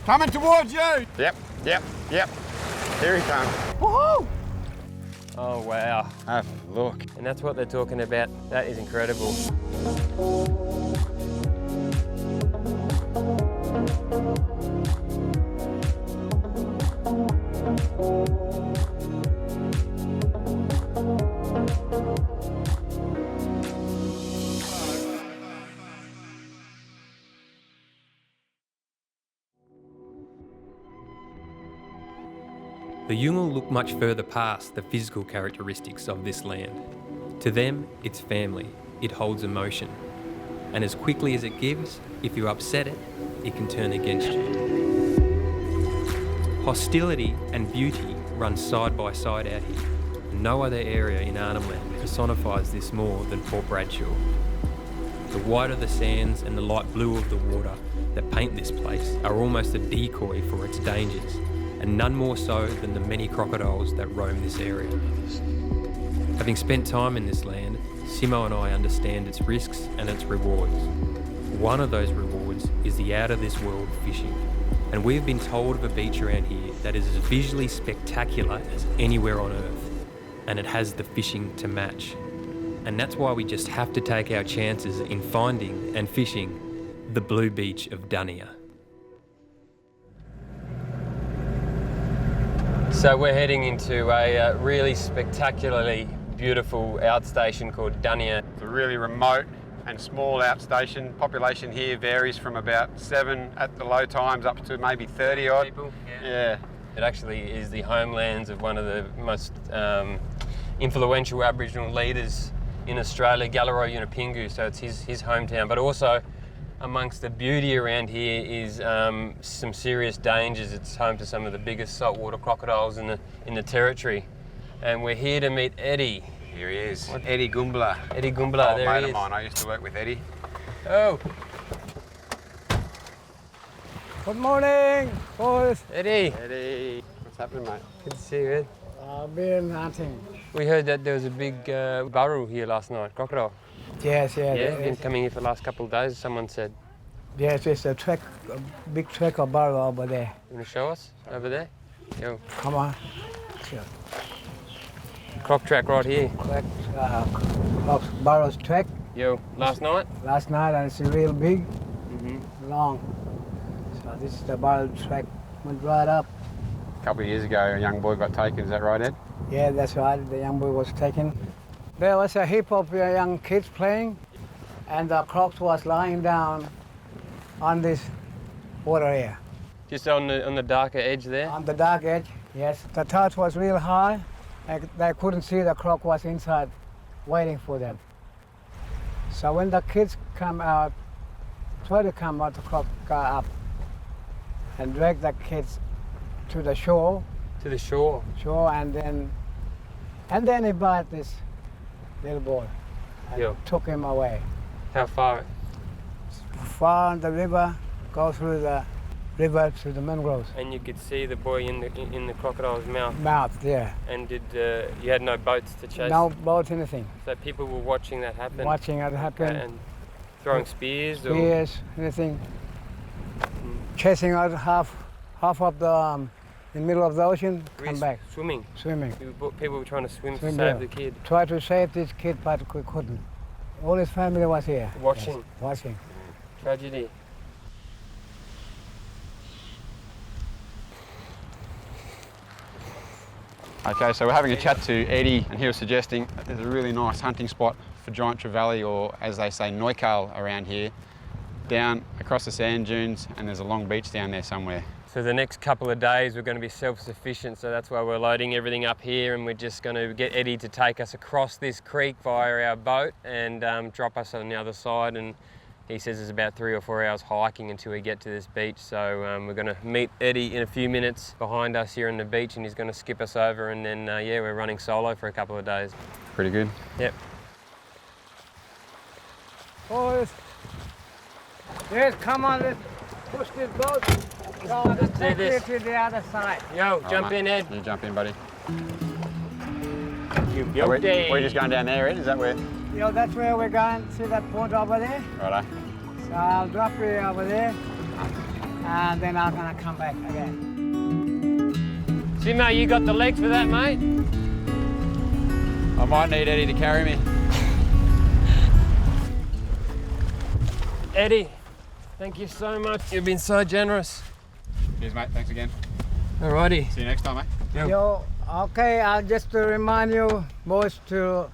Coming towards you! Yep. Here he comes. Woohoo! Oh, wow. Have a look. And that's what they're talking about. That is incredible. The Yolngu look much further past the physical characteristics of this land. To them, it's family, it holds emotion. And as quickly as it gives, if you upset it, it can turn against you. Hostility and beauty run side by side out here. No other area in Arnhem Land personifies this more than Port Bradshaw. The white of the sands and the light blue of the water that paint this place are almost a decoy for its dangers, and none more so than the many crocodiles that roam this area. Having spent time in this land, Simo and I understand its risks and its rewards. One of those rewards is the out-of-this-world fishing, and we've been told of a beach around here that is as visually spectacular as anywhere on Earth, and it has the fishing to match. And that's why we just have to take our chances in finding and fishing the blue beach of Dania. So we're heading into a really spectacularly beautiful outstation called Dania. It's a really remote and small outstation. Population here varies from about 7 at the low times up to maybe 30 odd. People, Yeah. It actually is the homelands of one of the most influential Aboriginal leaders in Australia, Galero Yunupingu, so it's his hometown. But also, amongst the beauty around here is some serious dangers. It's home to some of the biggest saltwater crocodiles in the territory. And we're here to meet Eddie. Here he is. Eddie Gumbler. Eddie Gumbler, there mate he of is. mine. I used to work with Eddie. Oh, Good morning, boys. Eddie. Eddie. What's happening, mate? Good to see you, Ed. I've been hunting. We heard that there was a big burrow here last night, crocodile. Yes, Yeah, yes. been coming here for the last couple of days, someone said. Yes, it's a big track of barrel over there. You want to show us over there? Yo, Come on. Sure. croc track right here. Track, barrel's track Yo, last night? last night, and it's real big, Mm-hmm. long. So this is the barrel track. Went right up. A couple of years ago, a young boy got taken. Is that right, Ed? Yeah, that's right. The young boy was taken. There was a heap of young kids playing, and the crocs was lying down on this water here. Just on the darker edge there? On the dark edge, yes. The tide was real high. They couldn't see the croc was inside waiting for them. So when the kids come out, try to come out, the croc got up and dragged the kids to the shore, To the shore. and then he bit this little boy and Yo. took him away. How far? Far on the river, go through the river to the mangroves. And you could see the boy in the crocodile's mouth. Mouth, yeah. And did you had no boats to chase? No boat, anything. So people were watching that happen. Watching it happen. And throwing spears. Spears, anything. Chasing out half of the in the middle of the ocean, come back. Swimming. Swimming. People were trying to swim to Swim, save yeah. the kid. Try to save this kid, but we couldn't. All his family was here. Watching. Yes, watching. Tragedy. Okay, so we're having a chat to Eddie, and he was suggesting that there's a really nice hunting spot for giant trevally, or as they say, noikal around here, down across the sand dunes, and there's a long beach down there somewhere. So the next couple of days we're going to be self-sufficient, so that's why we're loading everything up here, and we're just going to get Eddie to take us across this creek via our boat and drop us on the other side. And he says it's about 3 or 4 hours hiking until we get to this beach. So we're going to meet Eddie in a few minutes behind us here on the beach, and he's going to skip us over, and then yeah, we're running solo for a couple of days. Pretty good. Yep. Boys, yes, come on, let's push this boat. Go Let's do quickly this. to the other side. Yo, jump mate. in, Ed. You jump in, buddy. Yo, We're just going down there, Ed? Is that where? That's where we're going. See that point over there? Righto. So I'll drop you over there. and then I'm gonna come back again. Simo, you got the legs for that, mate? I might need Eddie to carry me. Eddie, thank you so much. You've been so generous. Cheers, mate. Thanks again. Alrighty. See you next time, mate. Yo, okay, I'll just to remind you boys to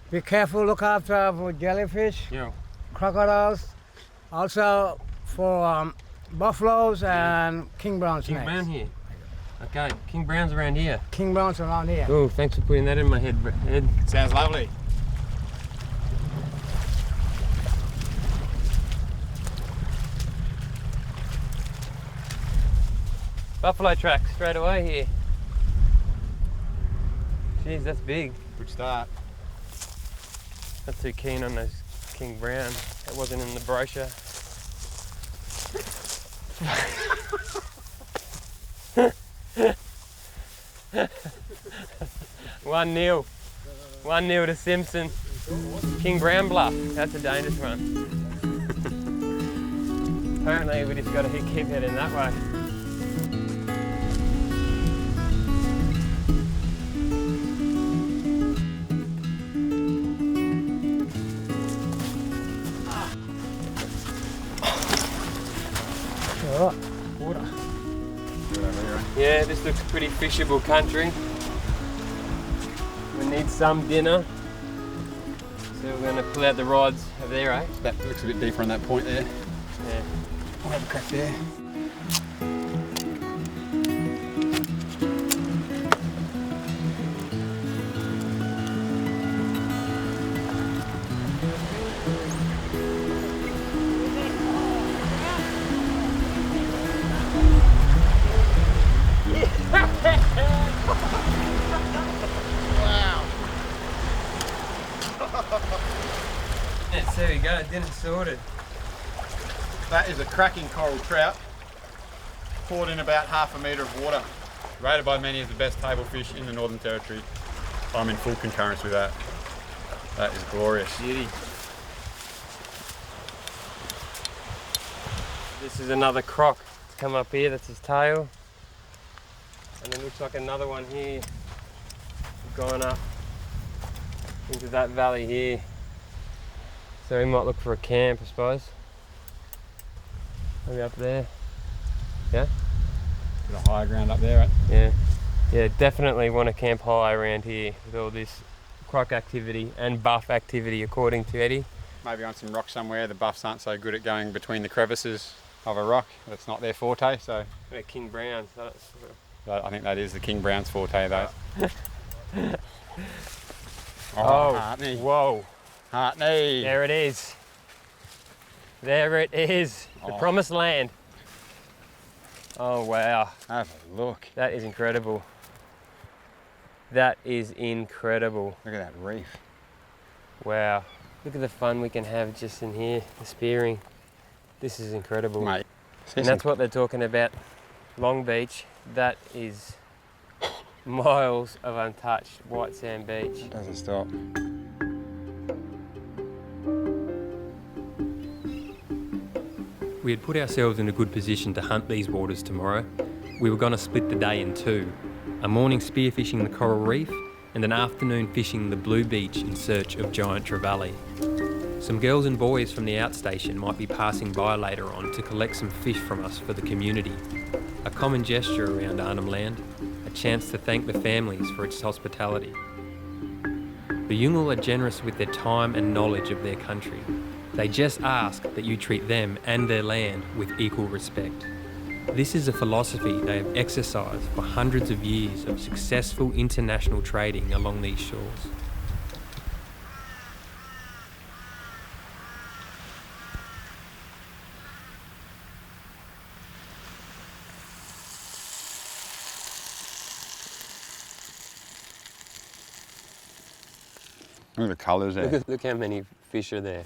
be careful, look after for jellyfish, Yeah. crocodiles, also for buffaloes and king brown snakes. King Brown here. Okay, King Brown's around here. King browns around here. Oh, thanks for putting that in my head, Ed. Sounds lovely. Buffalo track straight away here. Jeez, that's big. Good start. Not too keen on those King Brown. That wasn't in the brochure. One nil. 1-0 to Simpson. King Brown bluff. That's a dangerous one. Apparently we just got to keep heading that way. Oh, water. Yeah, this looks pretty fishable country. We need some dinner. So we're going to pull out the rods over there, eh? That looks a bit deeper on that point there. Yeah. I'll have a crack there. Yes, there we go, dinner sorted. That is a cracking coral trout, caught in about half a metre of water. Rated by many as the best table fish in the Northern Territory. I'm in full concurrence with that. That is glorious. Beauty. This is another croc. It's come up here, that's his tail. And it looks like another one here. Gone up into that valley here. So we might look for a camp, I suppose. Maybe up there. Yeah? Bit of higher ground up there, right? Yeah. Yeah, definitely want to camp high around here with all this croc activity and buff activity, according to Eddie. Maybe on some rock somewhere. The buffs aren't so good at going between the crevices of a rock. That's not their forte, so They're King Browns. That's, I think that is the King Brown's forte, though. oh, Hartney. whoa. Hartney. There it is. There it is. The Oh. promised land. Oh, wow. Have a look. That is incredible. That is incredible. Look at that reef. Wow. Look at the fun we can have just in here, the spearing. This is incredible. Mate. And that's what they're talking about. Long Beach, that is miles of untouched white sand beach. Doesn't stop. We had put ourselves in a good position to hunt these waters tomorrow. We were going to split the day in two. A morning spearfishing the coral reef and an afternoon fishing the blue beach in search of giant trevally. Some girls and boys from the outstation might be passing by later on to collect some fish from us for the community. A common gesture around Arnhem Land, a chance to thank the families for its hospitality. The Yungal are generous with their time and knowledge of their country. They just ask that you treat them and their land with equal respect. This is a philosophy they have exercised for hundreds of years of successful international trading along these shores. Look at the colours there. Look how many fish are there.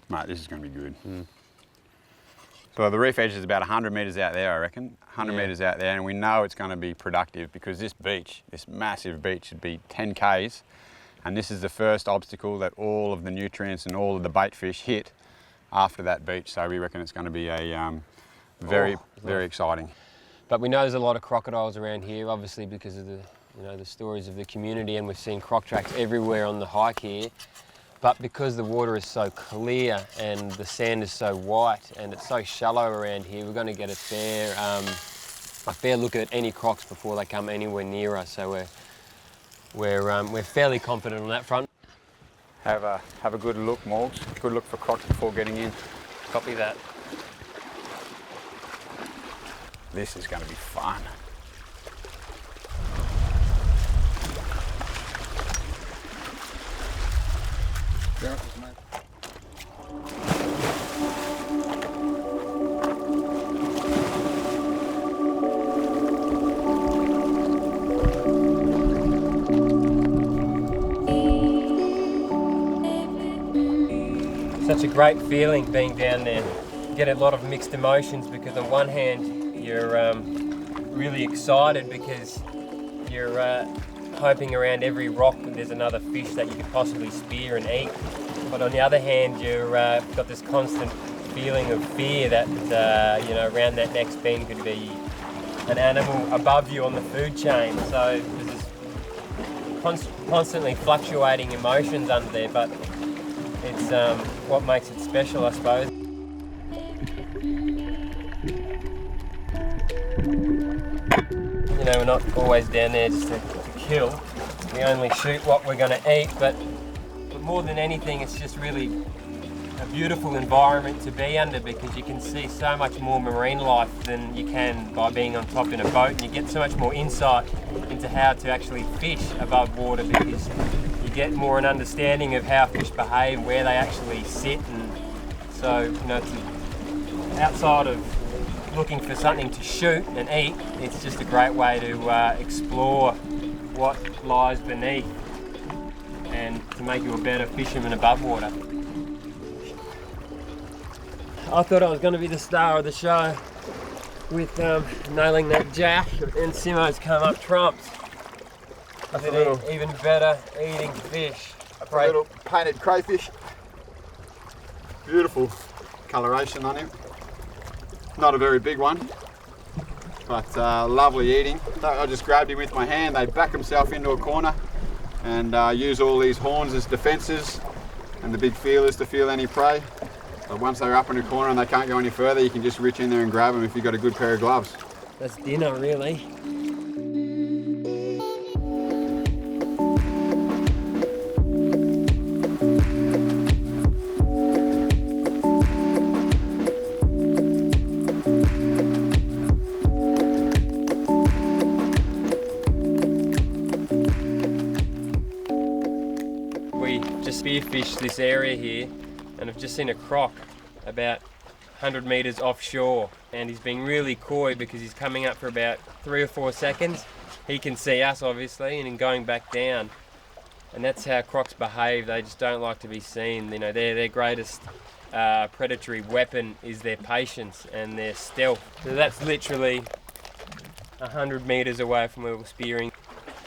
Mate, this is going to be good. So the reef edge is about 100 metres out there, I reckon. 100 Yeah. metres out there, and we know it's going to be productive because this beach, this massive beach, should be 10 k's, and this is the first obstacle that all of the nutrients and all of the bait fish hit after that beach. So we reckon it's going to be a Very exciting. But we know there's a lot of crocodiles around here, obviously because of the, the stories of the community, and we've seen croc tracks everywhere on the hike here. But because the water is so clear and the sand is so white and it's so shallow around here, we're going to get a fair look at any crocs before they come anywhere near us. So we're fairly confident on that front. Have a good look, Morgs. Good look for crocs before getting in. Copy that. This is going to be fun. Such a great feeling being down there. You get a lot of mixed emotions because on one hand you're really excited because you're hoping around every rock that there's another fish that you could possibly spear and eat. But on the other hand, you've got this constant feeling of fear that around that next bend could be an animal above you on the food chain. So there's this constantly fluctuating emotions under there, but it's what makes it special, I suppose. We're not always down there just to kill. We only shoot what we're going to eat, but more than anything, it's just really a beautiful environment to be under because you can see so much more marine life than you can by being on top in a boat, and you get so much more insight into how to actually fish above water because you get more an understanding of how fish behave, where they actually sit, and so it's outside of looking for something to shoot and eat, it's just a great way to explore what lies beneath and to make you a better fisherman above water. I thought I was going to be the star of the show with nailing that jack, and Simo's come up trumps. That's a little, even better eating fish. That's a little painted crayfish. Beautiful coloration on him. Not a very big one, but lovely eating. I just grabbed him with my hand. They back himself into a corner and use all these horns as defences and the big feelers to feel any prey. But once they're up in a corner and they can't go any further, you can just reach in there and grab them if you've got a good pair of gloves. That's dinner, really. Spearfish this area here, and I've just seen a croc about 100 metres offshore, and he's being really coy because he's coming up for about 3 or 4 seconds. He can see us obviously, and then going back down, and that's how crocs behave. They just don't like to be seen. Their greatest predatory weapon is their patience and their stealth. So that's literally 100 metres away from where we're spearing.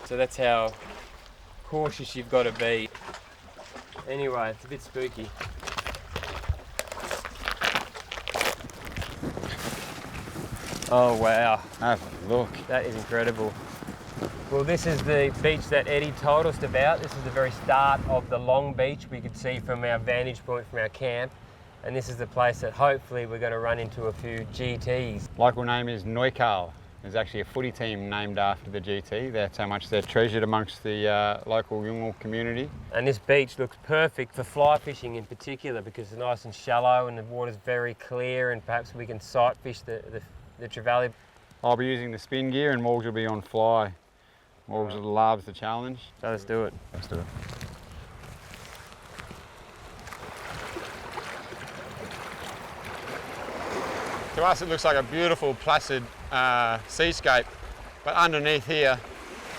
So that's how cautious you've got to be. Anyway, it's a bit spooky. Oh wow. Have a look. That is incredible. Well, this is the beach that Eddie told us about. This is the very start of the long beach we could see from our vantage point from our camp. And this is the place that hopefully we're going to run into a few GTs. Local name is Noikal. There's actually a footy team named after the GT. That's how much they're treasured amongst the local Yungal community. And this beach looks perfect for fly fishing in particular because it's nice and shallow and the water's very clear, and perhaps we can sight fish the Travali. I'll be using the spin gear and Morgs will be on fly. Morgs loves the challenge. So let's do it. Let's do it. To us it looks like a beautiful placid seascape, but underneath here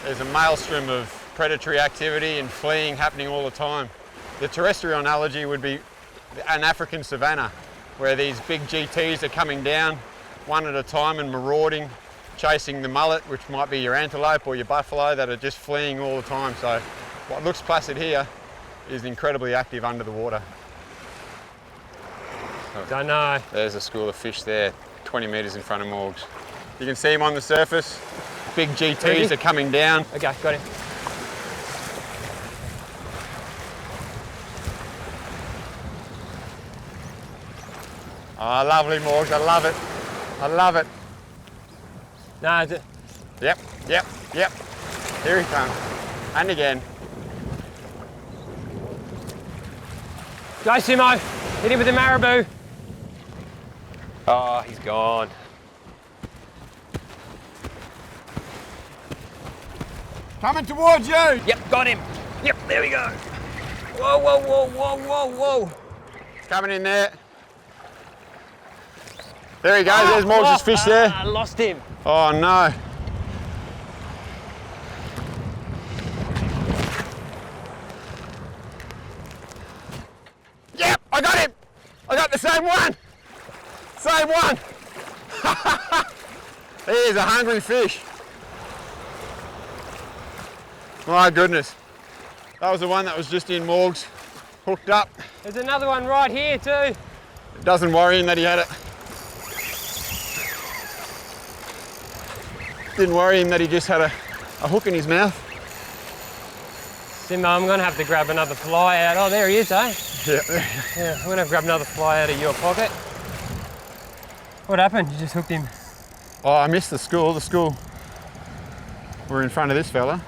there's a maelstrom of predatory activity and fleeing happening all the time. The terrestrial analogy would be an African savanna where these big GTs are coming down one at a time and marauding, chasing the mullet, which might be your antelope or your buffalo, that are just fleeing all the time. So what looks placid here is incredibly active under the water. Don't know. There's a school of fish there, 20 metres in front of Morgs. You can see him on the surface. Big GTs are coming down. Okay, got him. Oh, lovely Morgs, I love it. I love it. No, Yep. Here he comes. And again. go Simo. Hit him with the marabou. Oh, he's gone. Coming towards you. Yep, got him. Yep, there we go. Whoa, whoa, whoa, whoa, whoa, whoa. Coming in there. There he goes, there's Morgs' fish there. I lost him. Oh no. Yep, I got him. I got the same one. Same one. He is a hungry fish. My goodness. That was the one that was just in Morgs, hooked up. There's another one right here too. It doesn't worry him that he had it. Didn't worry him that he just had a hook in his mouth. Simo, I'm gonna have to grab another fly out. Oh, there he is, eh? Yeah. Yeah, I'm gonna have to grab another fly out of your pocket. What happened? You just hooked him. Oh, I missed the school. The school were in front of this fella.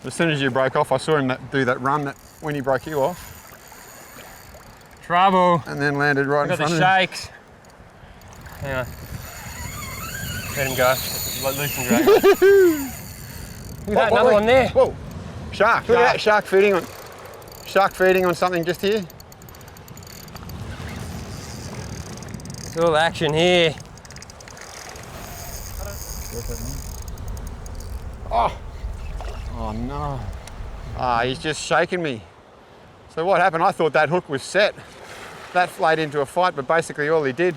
As soon as you broke off, I saw him do that run that when he broke you off. Trouble. And then landed right in Got front the of him. shakes. Hang on. Let him go. Loose and drag. Look at that, another one there. Whoa, shark. Look at that shark feeding on something just here. It's all action here. Oh no. Ah, he's just shaking me. So what happened? I thought that hook was set. That flayed into a fight, but basically all he did,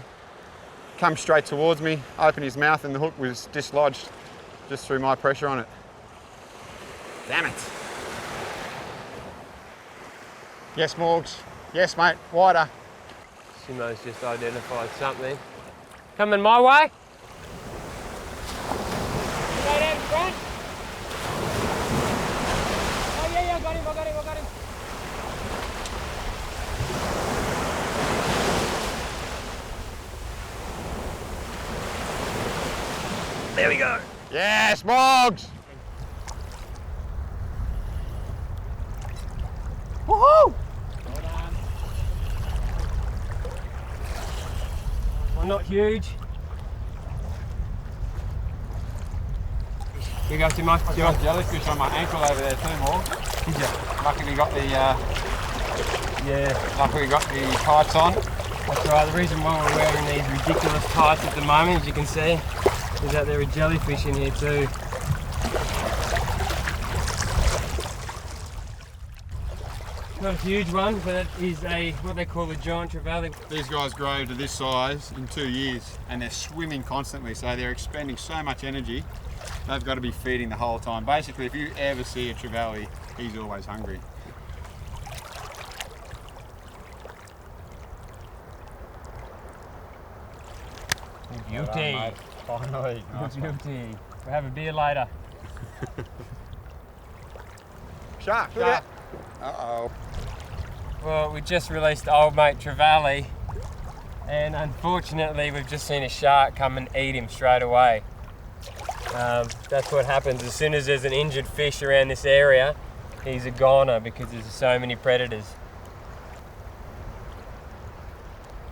come straight towards me, open his mouth, and the hook was dislodged just through my pressure on it. Damn it. Yes, Morgs. Yes, mate. Wider. Simo's just identified something. Coming my way. Go down in front. Oh yeah, I got him. There we go. Yes, Morgs. Woohoo! Well, not huge. Here you go, Simo. I got jellyfish on my ankle over there too, Morgs. Did you? Luckily we got the Yeah, luckily we got the tights on. that's right. The reason why we're wearing these ridiculous tights at the moment, as you can see, is that there are jellyfish in here too. Not a huge one, but it is what they call a giant trevally. These guys grow to this size in 2 years and they're swimming constantly, so they're expending so much energy, they've got to be feeding the whole time. Basically, if you ever see a trevally, he's always hungry. Beauty. Finally. Nice one. Beauty. We'll have a beer later. Shark, look at that. Uh-oh. Well, we just released old mate Travali, and unfortunately we've just seen a shark come and eat him straight away. That's what happens as soon as there's an injured fish around this area. He's a goner because there's so many predators.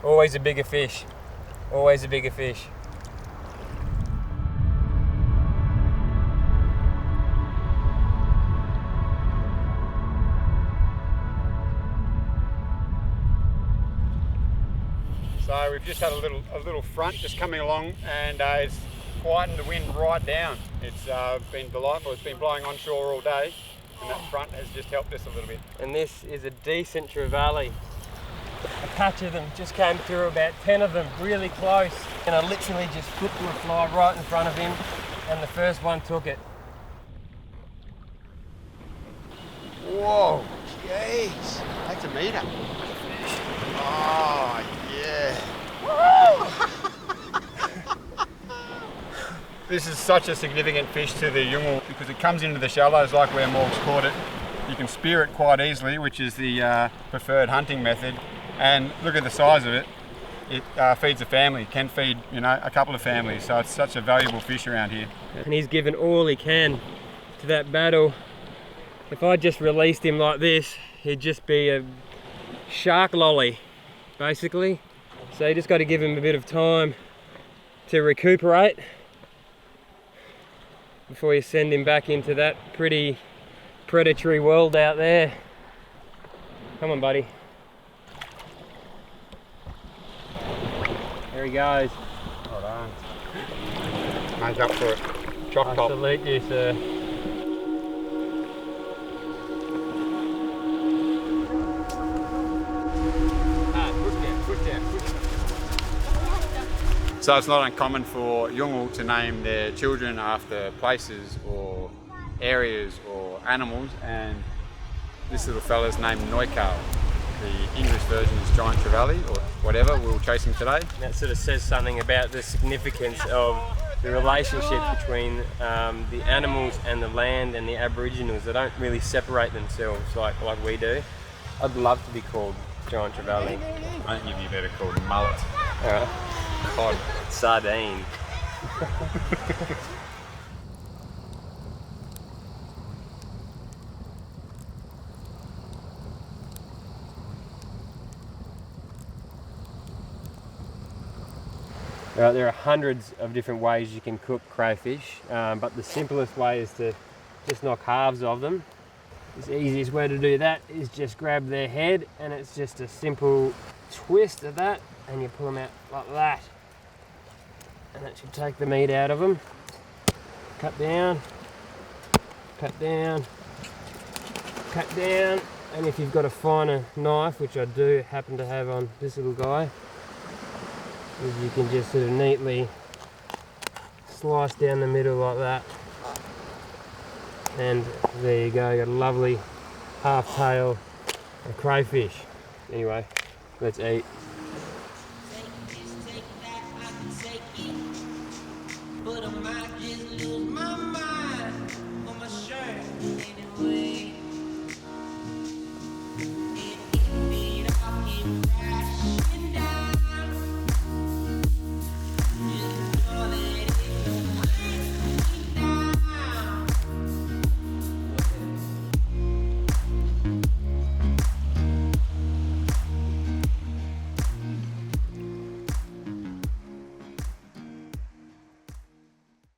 Always a bigger fish. Always a bigger fish. So we've just had a little front just coming along, and it's quietened the wind right down. It's been delightful. It's been blowing onshore all day, and that front has just helped us a little bit. And this is a decent trevally. A patch of them just came through, about 10 of them, really close. And I literally just flipped my fly right in front of him, and the first one took it. Whoa, jeez, that's a meter. Oh, yeah. This is such a significant fish to the yungal because it comes into the shallows like where Morg's caught it. You can spear it quite easily, which is the preferred hunting method. And look at the size of it. It feeds a family, can feed, you know, a couple of families. So it's such a valuable fish around here. And he's given all he can to that battle. If I just released him like this, he'd just be a shark lolly, basically. So you just got to give him a bit of time to recuperate before you send him back into that pretty predatory world out there. Come on, buddy. There he goes. Well done. Make up for it. Choc I top. salute you, sir. So it's not uncommon for yungal to name their children after places or areas or animals, and this little fella's named Noikal. The English version is giant trevally or whatever we were chasing today. That sort of says something about the significance of the relationship between the animals and the land and the Aboriginals. They don't really separate themselves like we do. I'd love to be called giant trevally. I think you'd be better called mullet. Alright. Cod. Sardine. Right, there are hundreds of different ways you can cook crayfish, but the simplest way is to just knock halves of them. The easiest way to do that is just grab their head, and it's just a simple twist of that, and you pull them out like that. And that should take the meat out of them. Cut down, cut down, cut down, and if you've got a finer knife, which I do happen to have on this little guy, you can just sort of neatly slice down the middle like that. And there you go, you got a lovely half tail of crayfish. Anyway, let's eat. But I might just lose my mind on my shirt.